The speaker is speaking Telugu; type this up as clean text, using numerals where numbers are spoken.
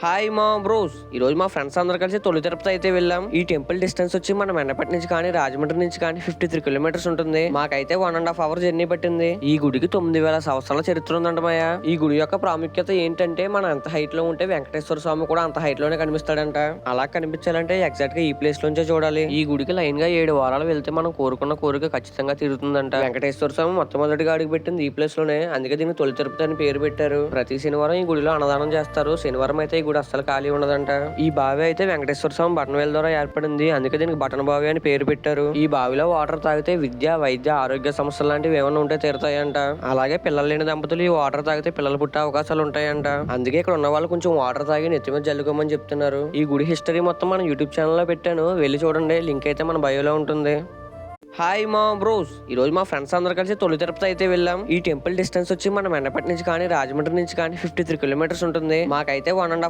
హాయ్ మా బ్రోస్. ఈ రోజు మా ఫ్రెండ్స్ అందరు కలిసి తొలి తిరుపతి అయితే వెళ్ళాం. ఈ టెంపుల్ డిస్టెన్స్ వచ్చి మన మెండపేట నుంచి కానీ రాజమండ్రి నుంచి కానీ 53 కిలోమీటర్స్ ఉంటుంది. మాకైతే 1.5 అవర్ జర్నీ పట్టింది. ఈ గుడికి 9000 సంవత్సరాల చరిత్ర ఉందంట మాయ. ఈ గుడి యొక్క ప్రాముఖ్యత ఏంటంటే మనం ఎంత హైట్ లో ఉంటే వెంకటేశ్వర స్వామి కూడా అంత హైట్ లోనే కనిపిస్తాడంట. అలా కనిపించాలంటే ఎగ్జాక్ట్ గా ఈ ప్లేస్ లోంచే చూడాలి. ఈ గుడికి లైన్ గా 7 వారాలు వెళ్తే మనం కోరుకున్న కోరిక ఖచ్చితంగా తీరుతుందంట. వెంకటేశ్వర స్వామి మొట్టమొదటిగా అడుగు పెట్టింది ఈ ప్లేస్ లోనే, అందుకే దీన్ని తొలి తిరుపతి అని పేరు పెట్టారు. ప్రతి శనివారం ఈ గుడిలో అన్నదానం చేస్తారు. శనివారం అయితే ఈ గుడి అస్సలు ఖాళీ ఉండదంట. ఈ బావి అయితే వెంకటేశ్వర స్వామి బటన్వేల్ ద్వారా ఏర్పడింది, అందుకే దీనికి బటన్ బావి అని పేరు పెట్టారు. ఈ బావిలో వాటర్ తాగితే విద్య, వైద్య, ఆరోగ్య సమస్యలు లాంటివి ఏమైనా ఉంటే తీరుతాయంట. అలాగే పిల్లలు లేని దంపతులు ఈ వాటర్ తాగితే పిల్లలు పుట్టే అవకాశాలు ఉంటాయంట. అందుకే ఇక్కడ ఉన్న వాళ్ళు కొంచెం వాటర్ తాగి నెత్తి మీద జల్లుకోమని చెప్తున్నారు. ఈ గుడి హిస్టరీ మొత్తం మన యూట్యూబ్ ఛానల్ లో పెట్టాను, వెళ్ళి చూడండి. లింక్ అయితే మన బయోలో ఉంటుంది. హాయ్ మా బ్రోస్. ఈ రోజు మా ఫ్రెండ్స్ అందరు కలిసి తొలి తిరుపతి అయితే వెళ్ళాం. ఈ టెంపుల్ డిస్టెన్స్ వచ్చి మన మెండపేట నుంచి కానీ రాజమండ్రి నుంచి కానీ 53 కిలోమీటర్స్ ఉంటుంది. మాకైతే 1.5